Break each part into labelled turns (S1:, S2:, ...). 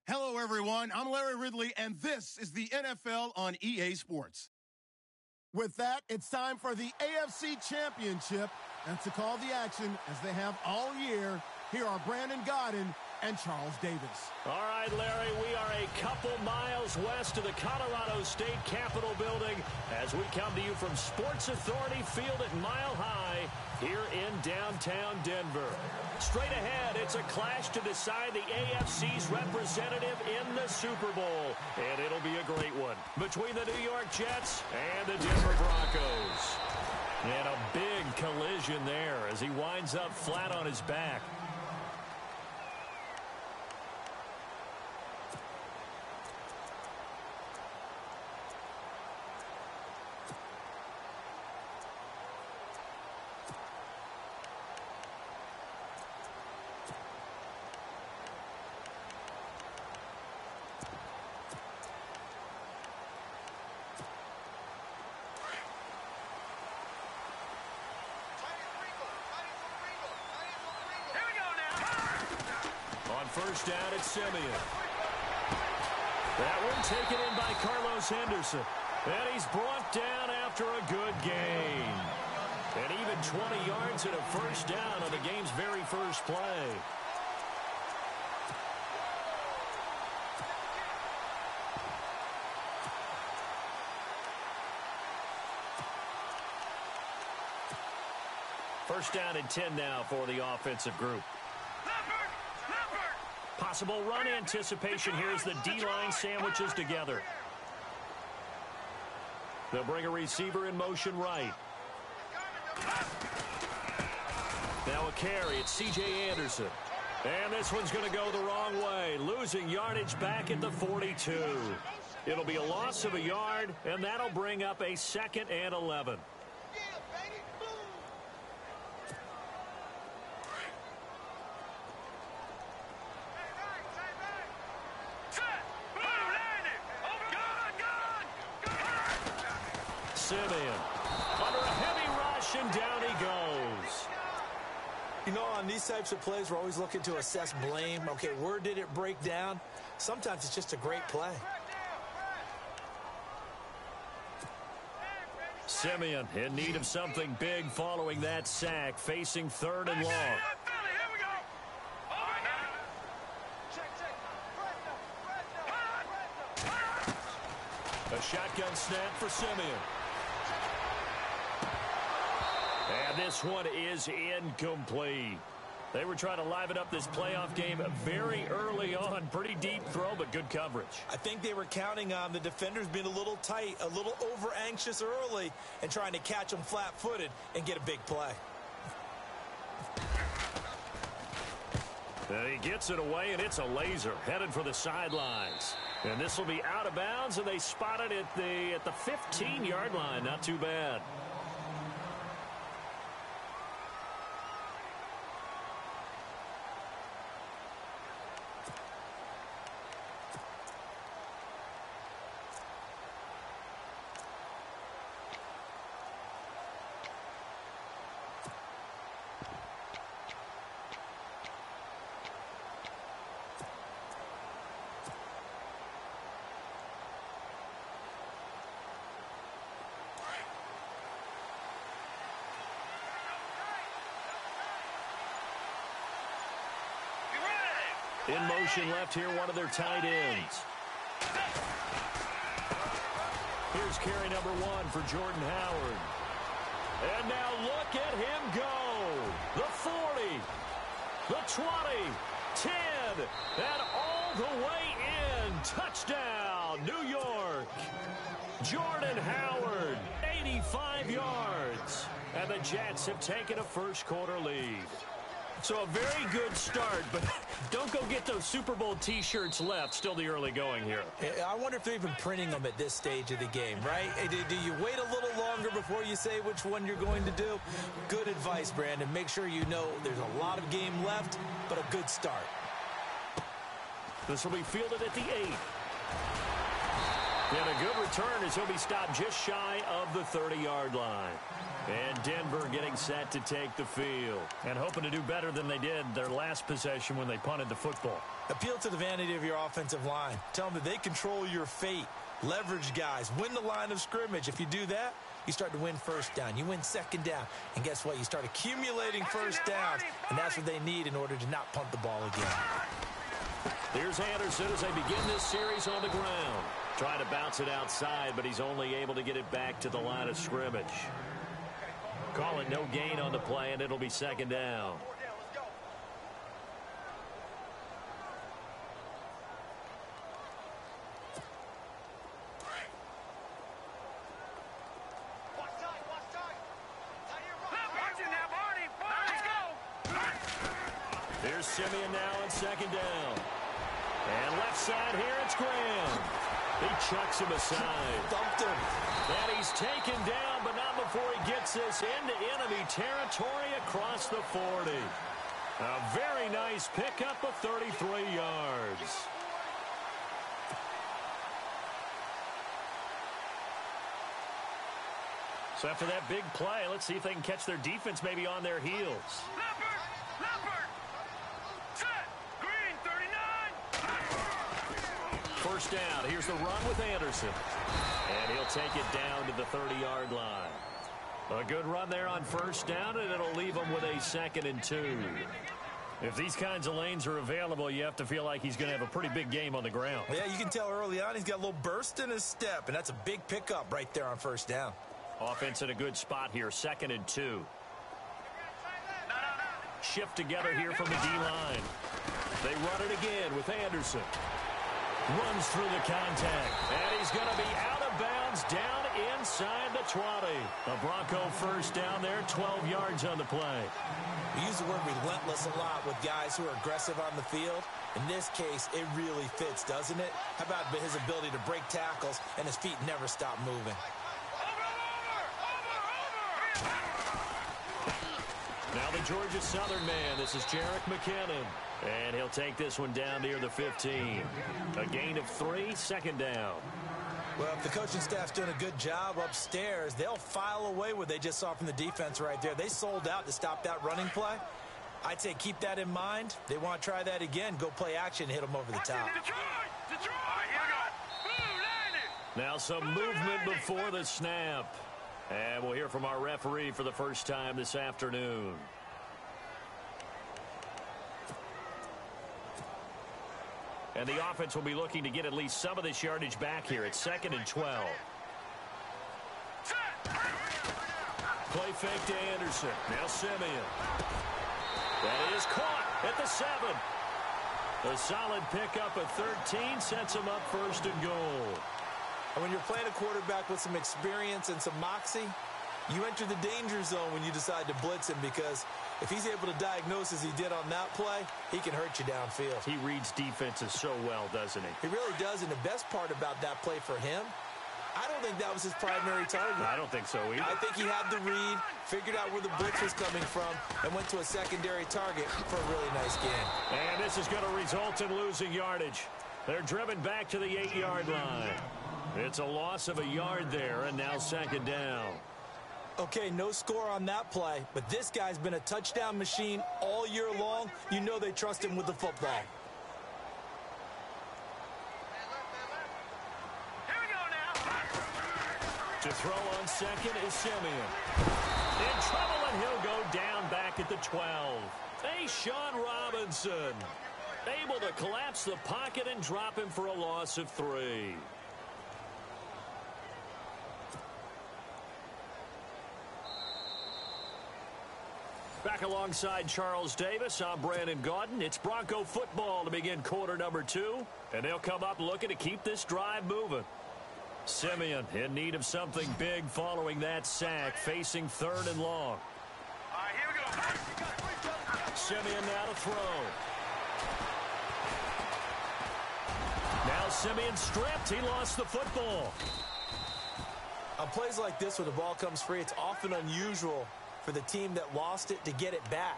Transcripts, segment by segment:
S1: Hello, everyone. I'm Larry Ridley, and this is the NFL on EA Sports. With that, it's time for the AFC Championship. And to call the action, as they have all year, here are Brandon Godden and Charles Davis.
S2: All right, Larry, we are a couple miles west of the Colorado State Capitol building as we come to you from Sports Authority Field at Mile High here in downtown Denver. Straight ahead, it's a clash to decide the AFC's representative in the Super Bowl. And it'll be a great one between the New York Jets and the Denver Broncos. And a big collision there as he winds up flat on his back. First down, it's Simeon. That one taken in by Carlos Henderson. And he's brought down after a good gain. And even 20 yards and a first down on the game's very first play. First down and 10 now for the offensive group. Possible run anticipation here as the D-line sandwiches together. They'll bring a receiver in motion right. Now a carry. It's C.J. Anderson. And this one's going to go the wrong way. Losing yardage back at the 42. It'll be a loss of a yard, and that'll bring up a 2nd and 11. Simeon under a heavy rush, and down he goes.
S3: You know, on these types of plays, we're always looking to assess blame. Okay, where did it break down? Sometimes it's just a great play.
S2: Simeon in need of something big following that sack, facing 3rd and long. A shotgun snap for Simeon. And this one is incomplete. They were trying to liven up this playoff game very early on. Pretty deep throw, but good coverage.
S3: I think they were counting on the defenders being a little tight, a little over-anxious early, and trying to catch them flat-footed and get a big play.
S2: And he gets it away, and it's a laser headed for the sidelines. And this will be out of bounds, and they spot it at the 15-yard line. Not too bad. In motion left here, one of their tight ends. Here's carry number 1 for Jordan Howard. And now look at him go. The 40, the 20, 10, and all the way in. Touchdown, New York. Jordan Howard, 85 yards. And the Jets have taken a first-quarter lead. So a very good start, but don't go get those Super Bowl T-shirts left. Still the early going here.
S3: I wonder if they're even printing them at this stage of the game, right? Do you wait a little longer before you say which one you're going to do? Good advice, Brandon. Make sure you know there's a lot of game left, but a good start.
S2: This will be fielded at the 8. And a good return as he'll be stopped just shy of the 30-yard line. And Denver getting set to take the field. And hoping to do better than they did their last possession when they punted the football.
S3: Appeal to the vanity of your offensive line. Tell them that they control your fate. Leverage guys. Win the line of scrimmage. If you do that, you start to win first down. You win second down. And guess what? You start accumulating first downs. And that's what they need in order to not punt the ball again.
S2: Here's Anderson as they begin this series on the ground. Trying to bounce it outside, but he's only able to get it back to the line of scrimmage. Call it no gain on the play, and it'll be second down. Here's Simeon now on second down. And left side here, it's Graham. He chucks him aside.
S3: Dumped him.
S2: And he's taken down, but not before he gets this into enemy territory across the 40. A very nice pickup of 33 yards. So after that big play, let's see if they can catch their defense maybe on their heels. First down. Here's the run with Anderson. And he'll take it down to the 30-yard line. A good run there on first down, and it'll leave him with a 2nd and 2. If these kinds of lanes are available, you have to feel like he's going to have a pretty big game on the ground.
S3: Yeah, you can tell early on he's got a little burst in his step, and that's a big pickup right there on first down.
S2: Offense in a good spot here, 2nd and 2. Shift together here from the D-line. They run it again with Anderson. Runs through the contact. And he's going to be out of bounds down inside the 20. A Bronco first down there, 12 yards on the play.
S3: We use the word relentless a lot with guys who are aggressive on the field. In this case, it really fits, doesn't it? How about his ability to break tackles and his feet never stop moving?
S2: Now the Georgia Southern man. This is Jerick McKinnon. And he'll take this one down near the 15. A gain of 3, 2nd down.
S3: Well, if the coaching staff's doing a good job upstairs, they'll file away what they just saw from the defense right there. They sold out to stop that running play. I'd say keep that in mind. They want to try that again. Go play action, hit them over the top.
S2: Now some movement before the snap. And we'll hear from our referee for the first time this afternoon. And the offense will be looking to get at least some of this yardage back here. It's 2nd and 12. Play fake to Anderson. Now Simeon. That is caught at the 7. A solid pickup of 13 sets him up 1st and goal.
S3: And when you're playing a quarterback with some experience and some moxie, you enter the danger zone when you decide to blitz him, because if he's able to diagnose as he did on that play, he can hurt you downfield.
S2: He reads defenses so well, doesn't he?
S3: He really does, and the best part about that play for him, I don't think that was his primary target.
S2: I don't think so either.
S3: I think he had the read, figured out where the blitz was coming from, and went to a secondary target for a really nice game.
S2: And this is going to result in losing yardage. They're driven back to the 8-yard line. It's a loss of a yard there, and now 2nd down.
S3: Okay, no score on that play, but this guy's been a touchdown machine all year long. You know they trust him with the football.
S4: Here we go now.
S2: To throw on 2nd is Simeon. In trouble, and he'll go down back at the 12. Hey, Sean Robinson. Able to collapse the pocket and drop him for a loss of 3. Back alongside Charles Davis, I'm Brandon Gaudin. It's Bronco football to begin quarter number 2. And they'll come up looking to keep this drive moving. Simeon in need of something big following that sack, facing 3rd and long.
S4: All right, here we go.
S2: Simeon now to throw. Now Simeon stripped. He lost the football.
S3: On plays like this where the ball comes free, it's often unusual for the team that lost it to get it back,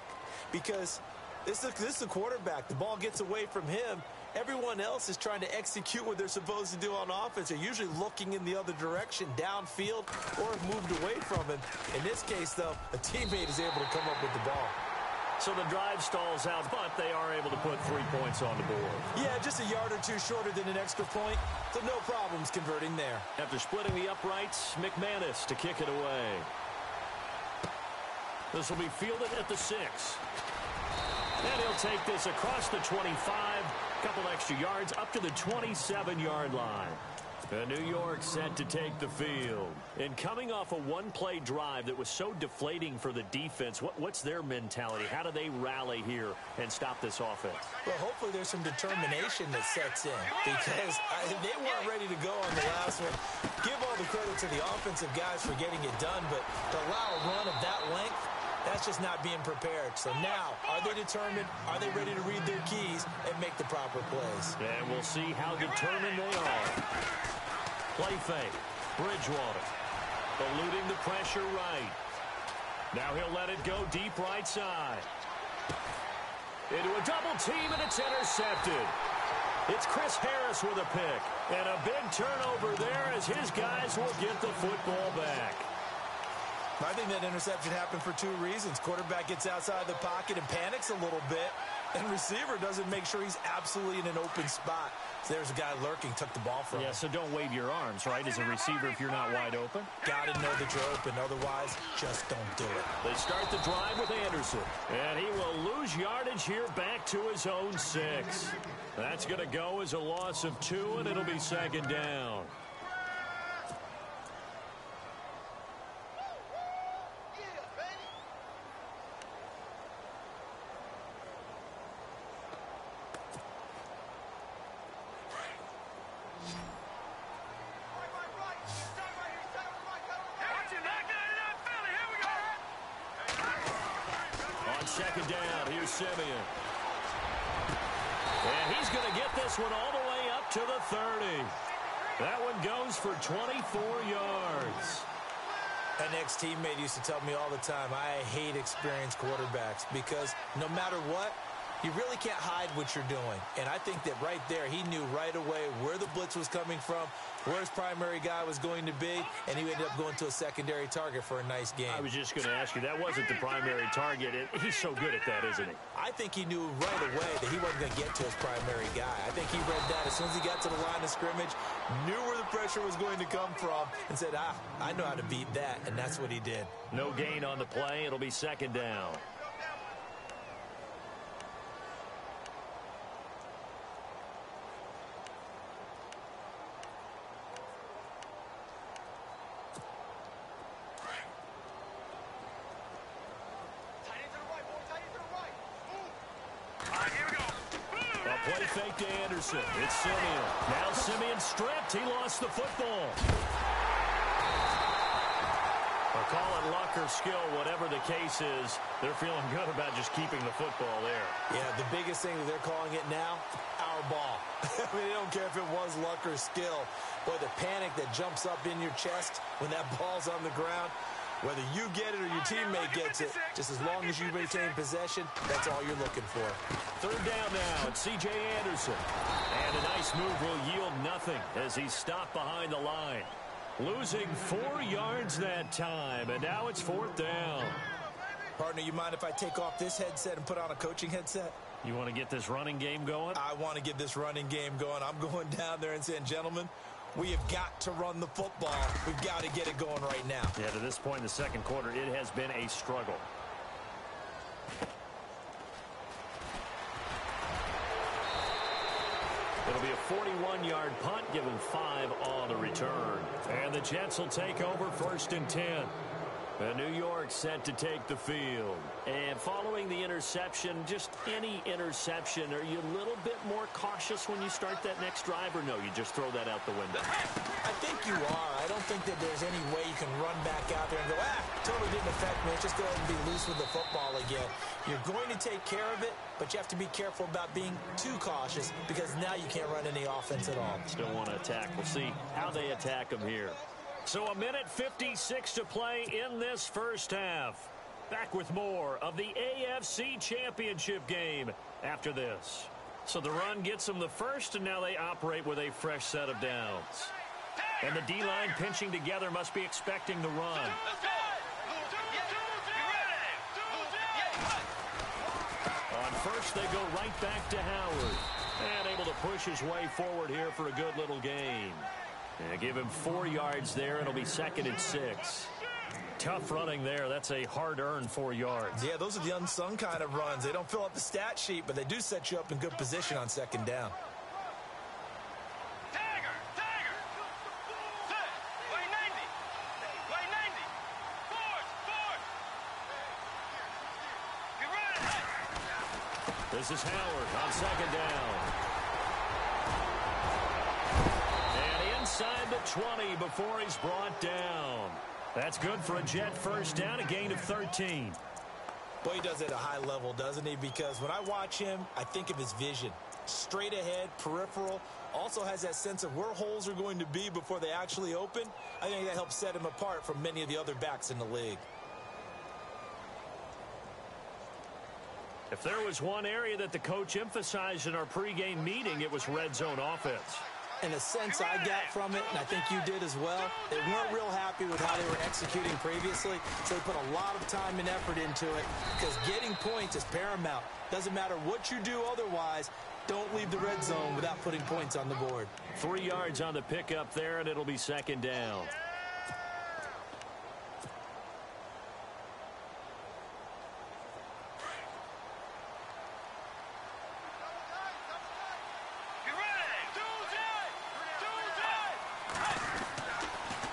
S3: because this is the quarterback. The ball gets away from him, Everyone else is trying to execute what they're supposed to do on offense. They're usually looking in the other direction, downfield, or have moved away from him. In this case, though, a teammate is able to come up with the ball.
S2: So the drive stalls out, but they are able to put 3 points on the board.
S3: Yeah, just a yard or two shorter than an extra point, so no problems converting there.
S2: After splitting the uprights, McManus to kick it away. This will be fielded at the 6. And he'll take this across the 25, couple extra yards up to the 27-yard line. New York set to take the field. And coming off a one-play drive that was so deflating for the defense, what's their mentality? How do they rally here and stop this offense?
S3: Well, hopefully there's some determination that sets in because they weren't ready to go on the last one. Give all the credit to the offensive guys for getting it done, but to allow a run of that length, that's just not being prepared. So now, are they determined? Are they ready to read their keys and make the proper plays?
S2: And we'll see how determined they are. Play fake. Bridgewater eluding the pressure right. Now he'll let it go deep right side. Into a double team, and it's intercepted. It's Chris Harris with a pick. And a big turnover there as his guys will get the football back.
S3: I think that interception happened for 2 reasons. Quarterback gets outside the pocket and panics a little bit, and receiver doesn't make sure he's absolutely in an open spot. So there's a guy lurking, took the ball from him.
S2: Yeah, so don't wave your arms, right, as a receiver if you're not wide open.
S3: Got to know that you're open. Otherwise, just don't do it.
S2: They start the drive with Anderson, and he will lose yardage here back to his own 6. That's going to go as a loss of 2, and it'll be second down. Second down, here's Simeon. And he's going to get this one all the way up to the 30. That one goes for 24 yards.
S3: An ex-teammate used to tell me all the time, I hate experienced quarterbacks because no matter what, you really can't hide what you're doing. And I think that right there, he knew right away where the blitz was coming from, where his primary guy was going to be, and he ended up going to a secondary target for a nice game.
S2: I was just going to ask you, that wasn't the primary target. He's so good at that, isn't he?
S3: I think he knew right away that he wasn't going to get to his primary guy. I think he read that as soon as he got to the line of scrimmage, knew where the pressure was going to come from, and said, I know how to beat that, and that's what he did.
S2: No gain on the play. It'll be second down. Play fake to Anderson. It's Simeon. Now Simeon stripped. He lost the football. Or call it luck or skill, whatever the case is, they're feeling good about just keeping the football there.
S3: Yeah, the biggest thing that they're calling it now, our ball. I mean, they don't care if it was luck or skill. Boy, the panic that jumps up in your chest when that ball's on the ground, whether you get it or your teammate gets it, just as long as you retain possession, that's all you're looking for.
S2: Third down now, it's C.J. Anderson. And a nice move will yield nothing as he's stopped behind the line. Losing 4 yards that time, and now it's fourth down.
S3: Partner, you mind if I take off this headset and put on a coaching headset?
S2: You want to get this running game going?
S3: I want to get this running game going. I'm going down there and saying, gentlemen, we have got to run the football. We've got to get it going right now.
S2: Yeah, to this point in the second quarter, it has been a struggle. It'll be a 41-yard punt, given 5 on the return. And the Jets will take over first and 10. New York set to take the field. And following the interception, just any interception, are you a little bit more cautious when you start that next drive, or no, you just throw that out the window?
S3: I think you are. I don't think that there's any way you can run back out there and go, totally didn't affect me. Just go ahead and be loose with the football again. You're going to take care of it, but you have to be careful about being too cautious because now you can't run any offense at all.
S2: Still want to attack. We'll see how they attack them here. So a minute 56 to play in this first half. Back with more of the AFC Championship game after this. So the run gets them the first, and now they operate with a fresh set of downs. And the D-line pinching together must be expecting the run. On first, they go right back to Howard. And able to push his way forward here for a good little gain. And give him 4 yards there. It'll be 2nd and 6. Tough running there. That's a hard-earned 4 yards.
S3: Yeah, those are the unsung kind of runs. They don't fill up the stat sheet, but they do set you up in good position on 2nd down.
S2: This is Howard on 2nd down. And inside the 20 before he's brought down. That's good for a Jet first down, a gain of 13.
S3: Boy, he does it at a high level, doesn't he? Because when I watch him, I think of his vision. Straight ahead, peripheral, also has that sense of where holes are going to be before they actually open. I think that helps set him apart from many of the other backs in the league.
S2: If there was one area that the coach emphasized in our pregame meeting, it was red zone offense.
S3: In a sense I got from it, and I think you did as well, they weren't real happy with how they were executing previously, so they put a lot of time and effort into it because getting points is paramount. Doesn't matter what you do otherwise, don't leave the red zone without putting points on the board.
S2: 3 yards on the pickup there, and it'll be 2nd down.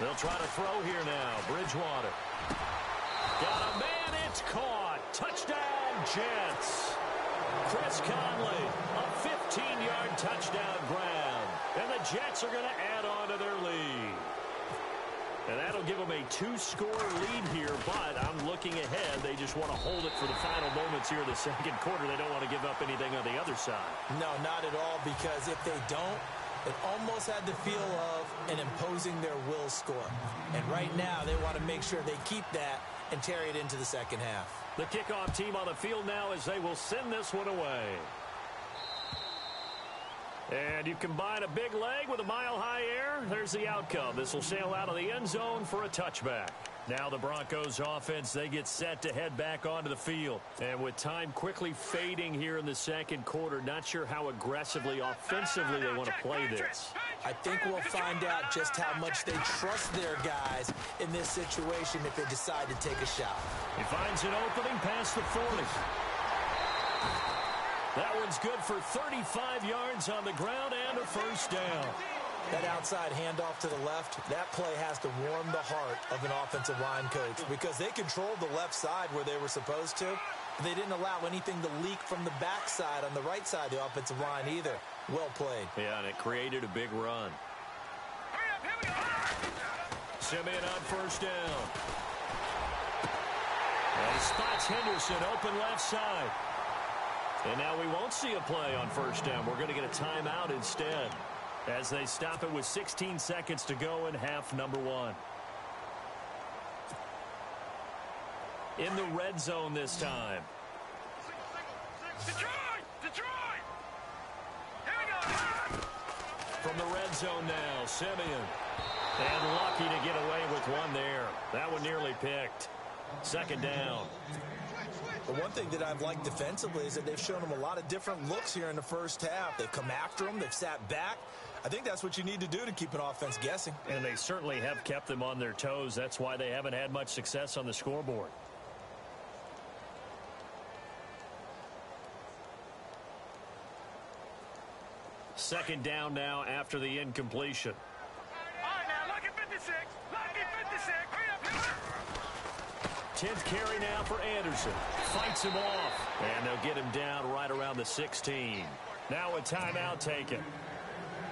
S2: They'll try to throw here now. Bridgewater. Got a man. It's caught. Touchdown, Jets. Chris Conley, a 15-yard touchdown grab. And the Jets are going to add on to their lead. And that'll give them a 2-score lead here, but I'm looking ahead. They just want to hold it for the final moments here in the 2nd quarter. They don't want to give up anything on the other side.
S3: No, not at all, because if they don't, it almost had the feel of an imposing their will score. And right now, they want to make sure they keep that and carry it into the 2nd half.
S2: The kickoff team on the field now as they will send this one away. And you combine a big leg with a mile-high air. There's the outcome. This will sail out of the end zone for a touchback. Now the Broncos offense, they get set to head back onto the field. And with time quickly fading here in the 2nd quarter, not sure how aggressively, offensively they want to play this.
S3: I think we'll find out just how much they trust their guys in this situation if they decide to take a shot.
S2: He finds an opening past the 40. That one's good for 35 yards on the ground and a first down.
S3: That outside handoff to the left, that play has to warm the heart of an offensive line coach because they controlled the left side where they were supposed to. But they didn't allow anything to leak from the backside on the right side of the offensive line either. Well played.
S2: Yeah, and it created a big run. Simeon on first down. And he spots Henderson open left side. And now we won't see a play on first down. We're going to get a timeout instead as they stop it with 16 seconds to go in half number 1. In the red zone this time.
S4: Detroit! Here we go!
S2: From the red zone now, Simeon. And lucky to get away with one there. That one nearly picked. 2nd down.
S3: The one thing that I've liked defensively is that they've shown them a lot of different looks here in the first half. They've come after them. They've sat back. I think that's what you need to do to keep an offense guessing.
S2: And they certainly have kept them on their toes. That's why they haven't had much success on the scoreboard. Second down now after the incompletion.
S4: All right, now, look at 56. Look at 56. Hurry up, hurry up.
S2: 10th carry now for Anderson. Fights him off. And they'll get him down right around the 16. Now a timeout taken.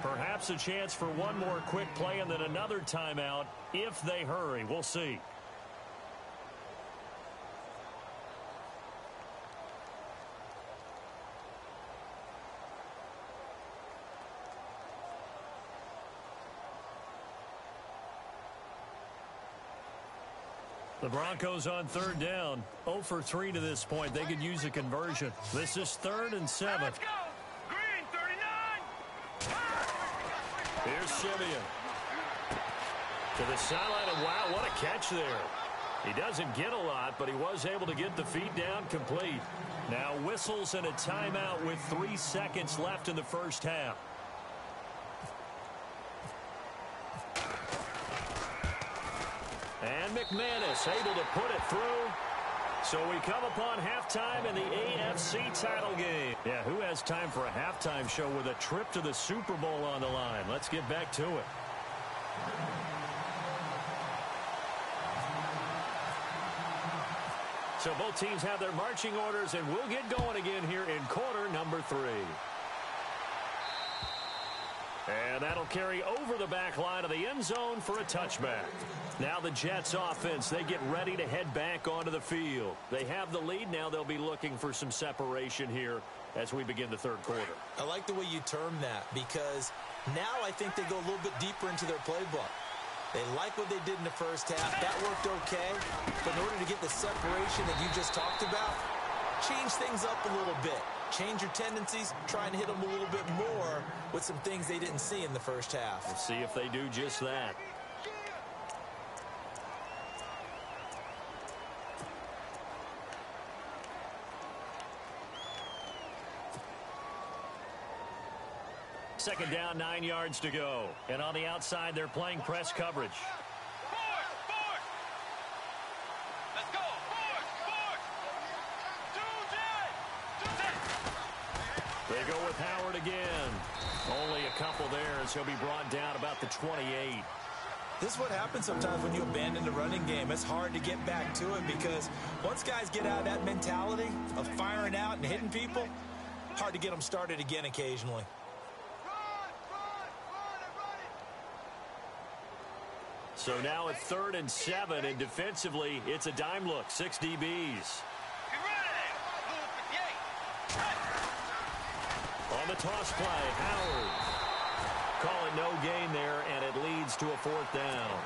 S2: Perhaps a chance for one more quick play and then another timeout if they hurry. We'll see. The Broncos on 3rd down. 0 for 3 to this point. They could use a conversion. This is 3rd and 7.
S4: Let's go. Green,
S2: Here's Simeon. To the sideline, and wow, what a catch there. He doesn't get a lot, but he was able to get the feet down complete. Now whistles and a timeout with 3 seconds left in the first half. And McManus able to put it through. So we come upon halftime in the AFC title game. Yeah, who has time for a halftime show with a trip to the Super Bowl on the line? Let's get back to it. So both teams have their marching orders, and we'll get going again here in quarter number 3. And that'll carry over the back line of the end zone for a touchback. Now the Jets offense, they get ready to head back onto the field. They have the lead. Now they'll be looking for some separation here as we begin the third quarter.
S3: I like the way you term that, because now I think they go a little bit deeper into their playbook. They like what they did in the first half. That worked okay. But in order to get the separation that you just talked about, change things up a little bit. Change your tendencies. Try and hit them a little bit more with some things they didn't see in the first half.
S2: Let's see if they do just that. Second down, 9 yards to go. And on the outside, they're playing press coverage.
S4: Forward! Let's go! Forward!
S2: They go with Howard again. Only a couple there as he'll be brought down about the 28.
S3: This is what happens sometimes when you abandon the running game. It's hard to get back to it because once guys get out of that mentality of firing out and hitting people, hard to get them started again occasionally.
S2: So now it's 3rd and 7, and defensively, it's a dime look. 6 DBs. On the toss play, Howard. Call it no gain there, and it leads to a 4th down.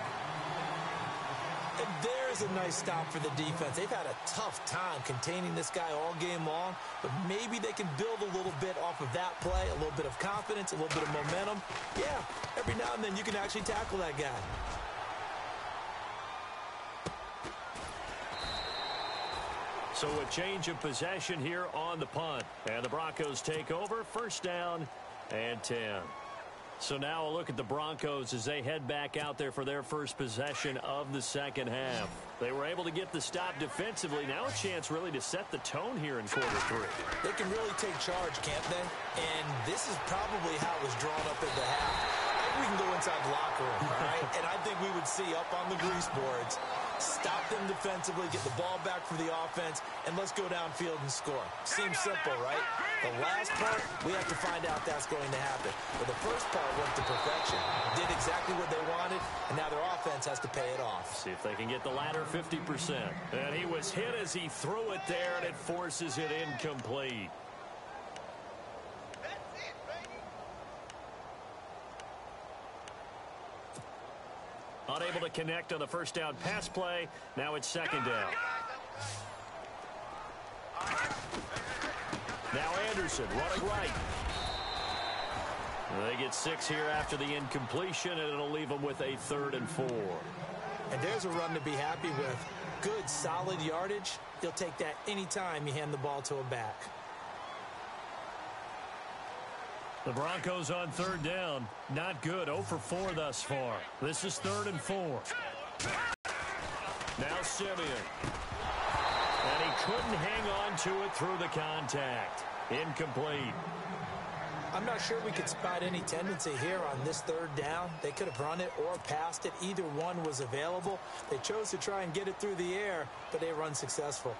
S3: And there's a nice stop for the defense. They've had a tough time containing this guy all game long, but maybe they can build a little bit off of that play, a little bit of confidence, a little bit of momentum. Yeah, every now and then you can actually tackle that guy.
S2: So a change of possession here on the punt. And the Broncos take over. 1st down and 10. So now a look at the Broncos as they head back out there for their first possession of the second half. They were able to get the stop defensively. Now a chance really to set the tone here in quarter 3.
S3: They can really take charge, can't they? And this is probably how it was drawn up at the half. I think we can go inside the locker room, all right? And I think we would see up on the grease boards, stop them defensively, get the ball back for the offense, and let's go downfield and score. Seems simple, right? The last part, we have to find out that's going to happen. But the first part went to perfection. Did exactly what they wanted, and now their offense has to pay it off.
S2: See if they can get the latter 50%. And he was hit as he threw it there, and it forces it incomplete. Unable to connect on the first down pass play. Now it's 2nd down. Now Anderson running right. They get 6 here after the incompletion, and it'll leave them with a 3rd and 4.
S3: And there's a run to be happy with. Good, solid yardage. You'll take that anytime you hand the ball to a back.
S2: The Broncos on 3rd down. Not good. 0 for 4 thus far. This is 3rd and 4. Now Simeon. And he couldn't hang on to it through the contact. Incomplete.
S3: I'm not sure we could spot any tendency here on this 3rd down. They could have run it or passed it. Either one was available. They chose to try and get it through the air, but they were unsuccessful.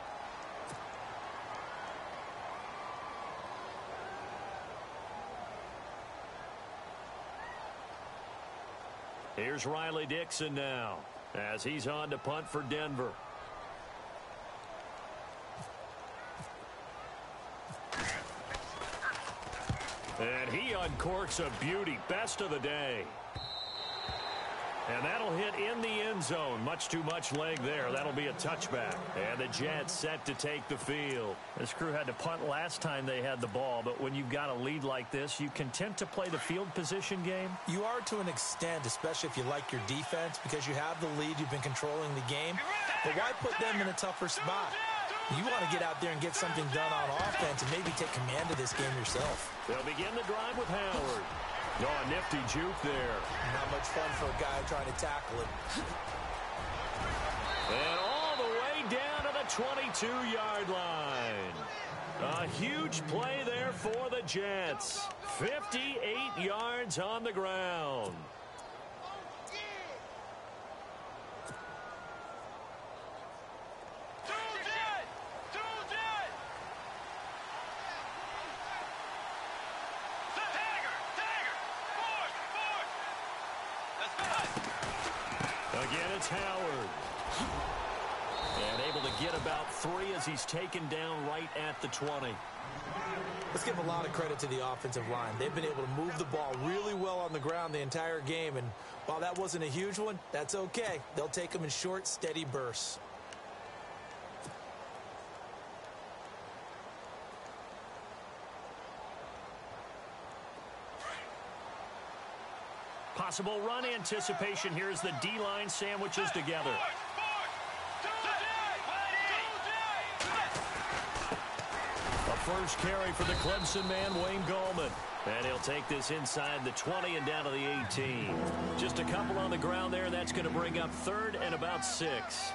S2: Here's Riley Dixon now as he's on to punt for Denver. And he uncorks a beauty. Best of the day. And that'll hit in the end zone. Much too much leg there. That'll be a touchback. And the Jets set to take the field.
S5: This crew had to punt last time they had the ball, but when you've got a lead like this, you content to play the field position game?
S3: You are to an extent, especially if you like your defense, because you have the lead, you've been controlling the game. But why put them in a tougher spot? You want to get out there and get something done on offense and maybe take command of this game yourself.
S2: They'll begin the drive with Howard. Oh, nifty juke there.
S3: Not much fun for a guy trying to tackle it.
S2: And all the way down to the 22-yard line. A huge play there for the Jets. 58 yards on the ground. Again, it's Howard. And able to get about 3 as he's taken down right at the 20.
S3: Let's give a lot of credit to the offensive line. They've been able to move the ball really well on the ground the entire game. And while that wasn't a huge one, that's okay. They'll take them in short, steady bursts.
S2: Possible run anticipation here as the D-line sandwiches together. A first carry for the Clemson man, Wayne Gallman. And he'll take this inside the 20 and down to the 18. Just a couple on the ground there. That's going to bring up 3rd and about 6.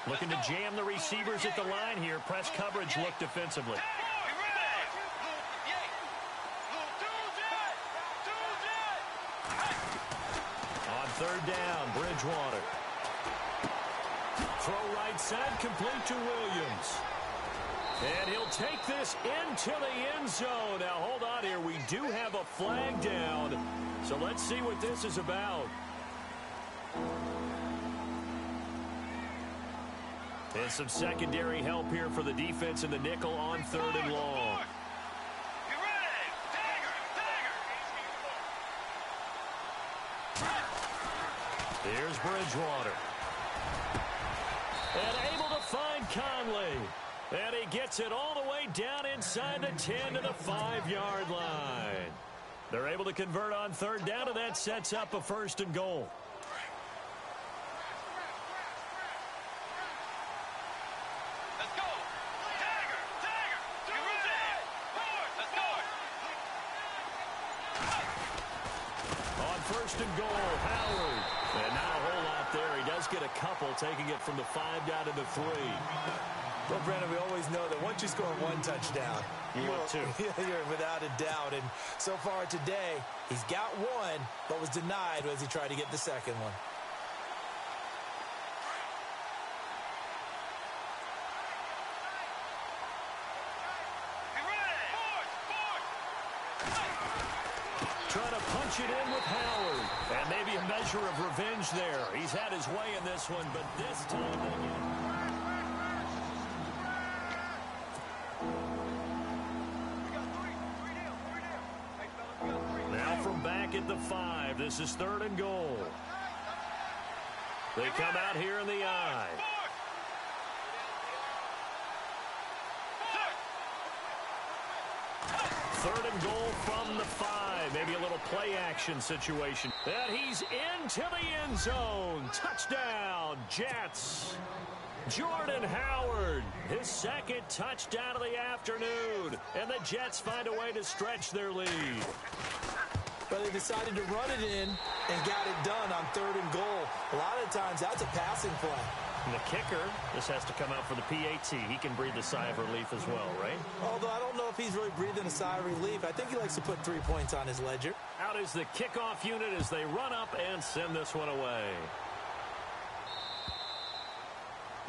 S2: Looking to jam the receivers at the line here. Press coverage look defensively. On 3rd down, Bridgewater. Throw right side, complete to Williams. And he'll take this into the end zone. Now, hold on here. We do have a flag down. So let's see what this is about. And some secondary help here for the defense in the nickel on 3rd and long. Here's Bridgewater. And able to find Conley. And he gets it all the way down inside the 10 to the 5-yard line. They're able to convert on 3rd down, and that sets up a 1st and goal. And goal, Howard. And not a whole lot there. He does get a couple, taking it from the 5 down to the 3.
S3: Well, Brandon, we always know that once you score 1 touchdown, you're without a doubt. And so far today, he's got 1, but was denied as he tried to get the second one.
S2: Trying to punch it in with Howard. And maybe a measure of revenge there. He's had his way in this one, but this time they get... Now from back at the 5, this is 3rd and goal. They come out here in the I. Third and goal from the 5. Maybe a little play action situation. And he's into the end zone. Touchdown, Jets. Jordan Howard, his 2nd touchdown of the afternoon. And the Jets find a way to stretch their lead.
S3: But they decided to run it in and got it done on 3rd and goal. A lot of times, that's a passing play.
S2: And the kicker, this has to come out for the PAT. He can breathe a sigh of relief as well, right?
S3: Although I don't know if he's really breathing a sigh of relief. I think he likes to put 3 points on his ledger.
S2: Out is the kickoff unit as they run up and send this one away.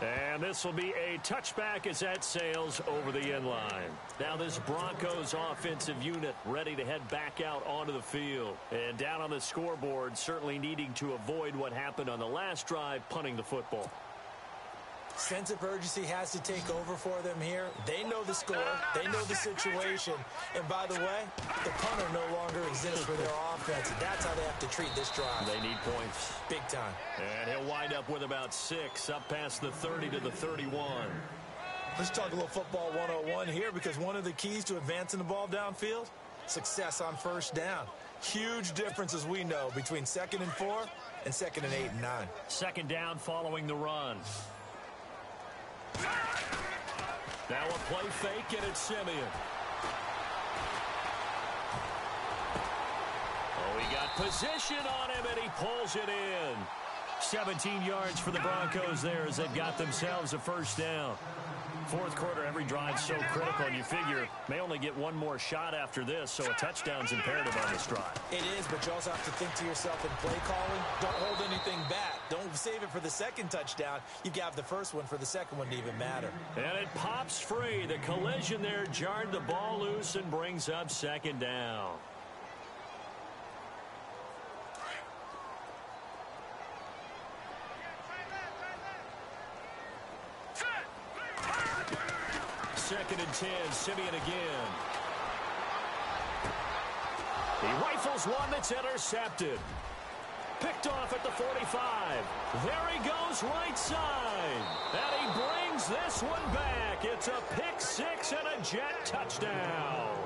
S2: And this will be a touchback as that sails over the end line. Now this Broncos offensive unit ready to head back out onto the field. And down on the scoreboard, certainly needing to avoid what happened on the last drive, punting the football.
S3: sense of urgency has to take over for them here. They know the score. They know the situation. And by the way, the punter no longer exists for their offense. That's how they have to treat this drive.
S5: They need points.
S3: Big time.
S5: And he'll wind up with about 6, up past the 30 to the 31.
S3: Let's talk a little football 101 here, because one of the keys to advancing the ball downfield, success on first down. Huge difference, as we know, between 2nd and 4 and 2nd and 8 and 9.
S5: Second down following the run. Now a play fake, and it's Simeon. Oh, he got position on him, and he pulls it in. 17 yards for the Broncos there as they've got themselves a first down. Fourth quarter, every drive's so critical, and you figure may only get one more shot after this, so a touchdown's imperative on this drive.
S3: It is, but you also have to think to yourself in play calling, don't hold anything back. Don't save it for the second touchdown. You've got the first one for the second one to even matter.
S5: And it pops free. The collision there jarred the ball loose and brings up second down. Second and 10, Simeon again. He rifles one that's intercepted. Picked off at the 45. There he goes right side. And he brings this one back. It's a pick 6 and a Jet touchdown.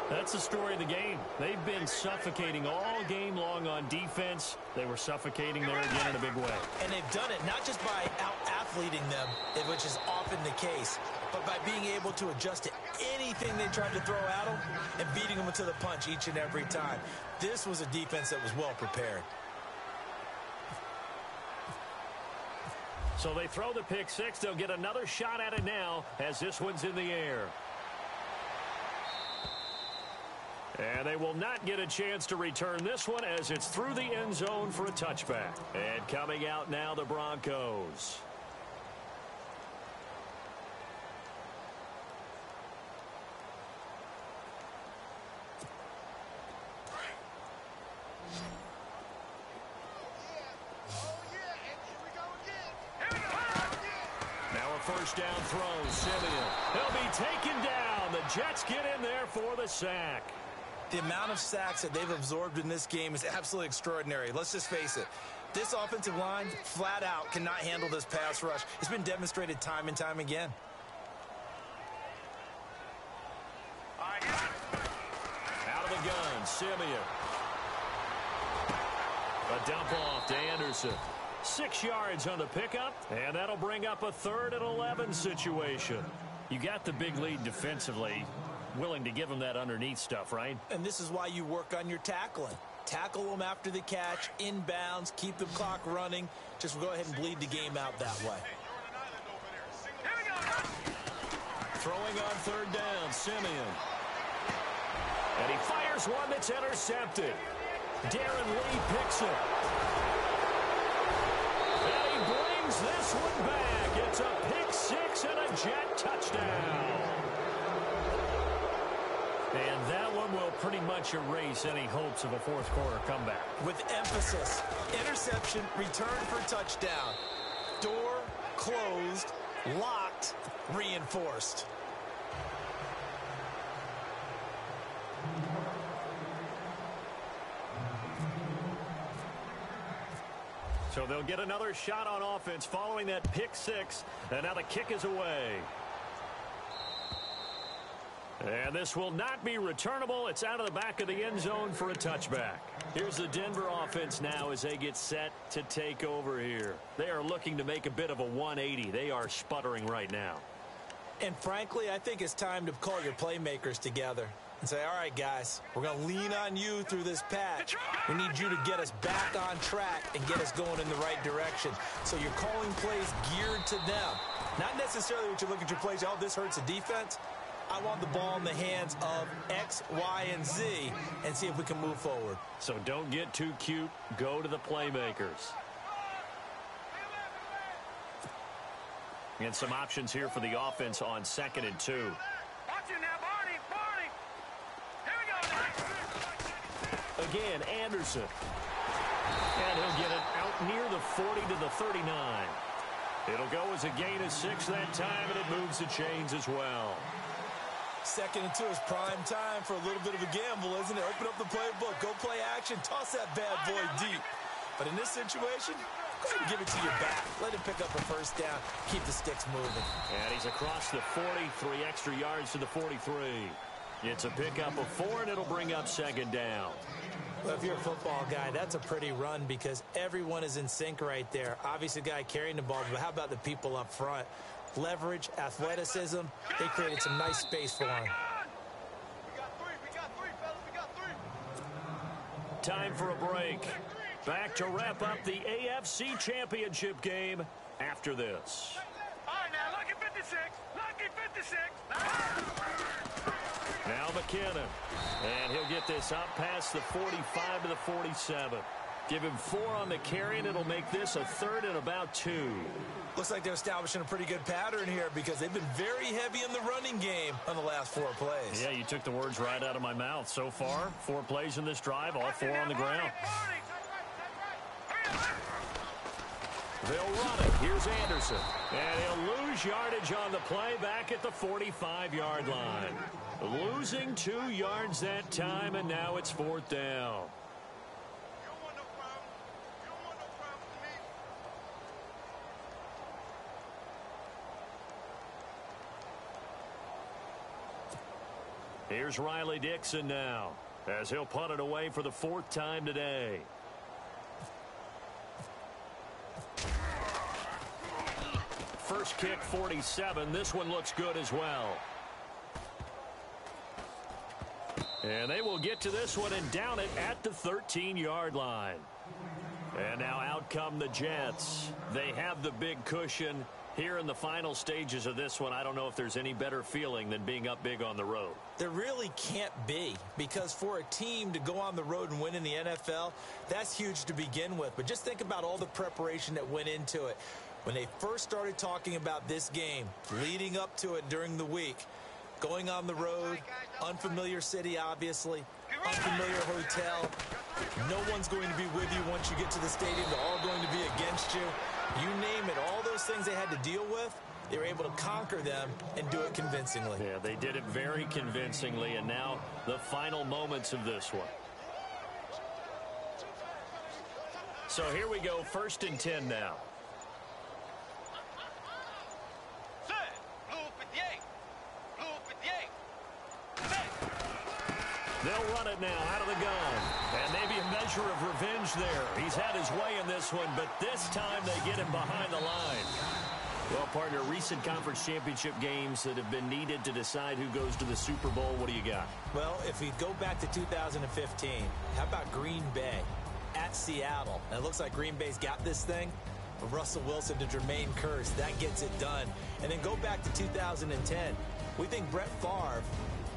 S5: That's the story of the game. They've been suffocating all game long on defense. They were suffocating there again in a big way.
S3: And they've done it not just by out-athleting them, which is often the case, but by being able to adjust to anything they tried to throw at them and beating them to the punch each and every time. This was a defense that was well prepared.
S5: So they throw the pick 6. They'll get another shot at it now as this one's in the air. And they will not get a chance to return this one as it's through the end zone for a touchback. And coming out now, the Broncos. Now a first down throw, Simeon. He'll be taken down. The Jets get in there for the sack.
S3: The amount of sacks that they've absorbed in this game is absolutely extraordinary. Let's just face it. This offensive line, flat out, cannot handle this pass rush. It's been demonstrated time and time again.
S5: Out of the gun, Simeon. A dump off to Anderson. 6 yards on the pickup, and that'll bring up a 3rd and 11 situation. You got the big lead defensively. Willing to give them that underneath stuff, right?
S3: And this is why you work on your tackling. Tackle them after the catch, inbounds, keep the clock running. Just go ahead and bleed the game out that way.
S5: Throwing on 3rd down, Simeon. And he fires one that's intercepted. Darren Lee picks it. And he brings this one back. It's a pick 6 and a Jet touchdown. And that one will pretty much erase any hopes of a fourth quarter comeback.
S3: With emphasis, interception, return for touchdown. Door closed, locked, reinforced.
S5: So they'll get another shot on offense following that pick 6. And now the kick is away. And this will not be returnable. It's out of the back of the end zone for a touchback. Here's the Denver offense now as they get set to take over here. They are looking to make a bit of a 180. They are sputtering right now.
S3: And frankly, I think it's time to call your playmakers together and say, all right, guys, we're going to lean on you through this patch. We need you to get us back on track and get us going in the right direction. So you're calling plays geared to them. Not necessarily what you look at your plays, oh, this hurts the defense. I want the ball in the hands of X, Y, and Z and see if we can move forward.
S5: So don't get too cute. Go to the playmakers. And some options here for the offense on 2nd and 2.
S4: Watch it now, Barney. Here we go.
S5: Again, Anderson. And he'll get it out near the 40 to the 39. It'll go as a gain of 6 that time, and it moves the chains as well.
S3: 2nd and 2 is prime time for a little bit of a gamble, isn't it? Open up the playbook, go play action, toss that bad boy deep. But in this situation, go ahead and give it to your back. Let him pick up a first down, keep the sticks moving.
S5: And he's across the 40, 3 extra yards to the 43. It's a pickup of 4, and it'll bring up 2nd down.
S3: Well, if you're a football guy, that's a pretty run because everyone is in sync right there. Obviously, the guy carrying the ball, but how about the people up front? Leverage, athleticism, they created some nice space for him.
S5: Time for a break. Back to wrap up the AFC Championship game after this.
S4: All right, now, lucky 56. Lucky 56.
S5: Now McKinnon. And he'll get this up past the 45 to the 47. Give him 4 on the carry, and it'll make this a 3rd and about 2.
S3: Looks like they're establishing a pretty good pattern here because they've been very heavy in the running game on the last 4 plays.
S5: Yeah, you took the words right out of my mouth. So far, 4 plays in this drive, all 4 on the ground. They'll run it. Here's Anderson. And he'll lose yardage on the play back at the 45-yard line. Losing 2 yards that time, and now it's 4th down. Here's Riley Dixon now, as he'll punt it away for the 4th time today. First kick, 47. This one looks good as well. And they will get to this one and down it at the 13-yard line. And now out come the Jets. They have the big cushion. Here in the final stages of this one, I don't know if there's any better feeling than being up big on the road.
S3: There really can't be, because for a team to go on the road and win in the NFL, that's huge to begin with. But just think about all the preparation that went into it. When they first started talking about this game, leading up to it during the week, going on the road, unfamiliar city, obviously, unfamiliar hotel. No one's going to be with you once you get to the stadium. They're all going to be against you. You name it, all those things they had to deal with, they were able to conquer them and do it convincingly.
S5: Yeah, they did it very convincingly, and now the final moments of this one. So here we go, 1st and 10 now. They'll run it now out of the gun. And maybe a measure of revenge there. He's had his way in this one, but this time they get him behind the line. Well, partner, recent conference championship games that have been needed to decide who goes to the Super Bowl, what do you got?
S3: Well, if we go back to 2015, how about Green Bay at Seattle? And it looks like Green Bay's got this thing. Russell Wilson to Jermaine Kearse, that gets it done. And then go back to 2010. We think Brett Favre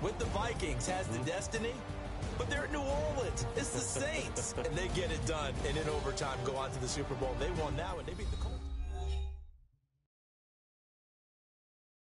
S3: with the Vikings has the destiny, but they're in New Orleans. It's the Saints, and they get it done. And in overtime, go on to the Super Bowl. They won that one. They beat the Colts.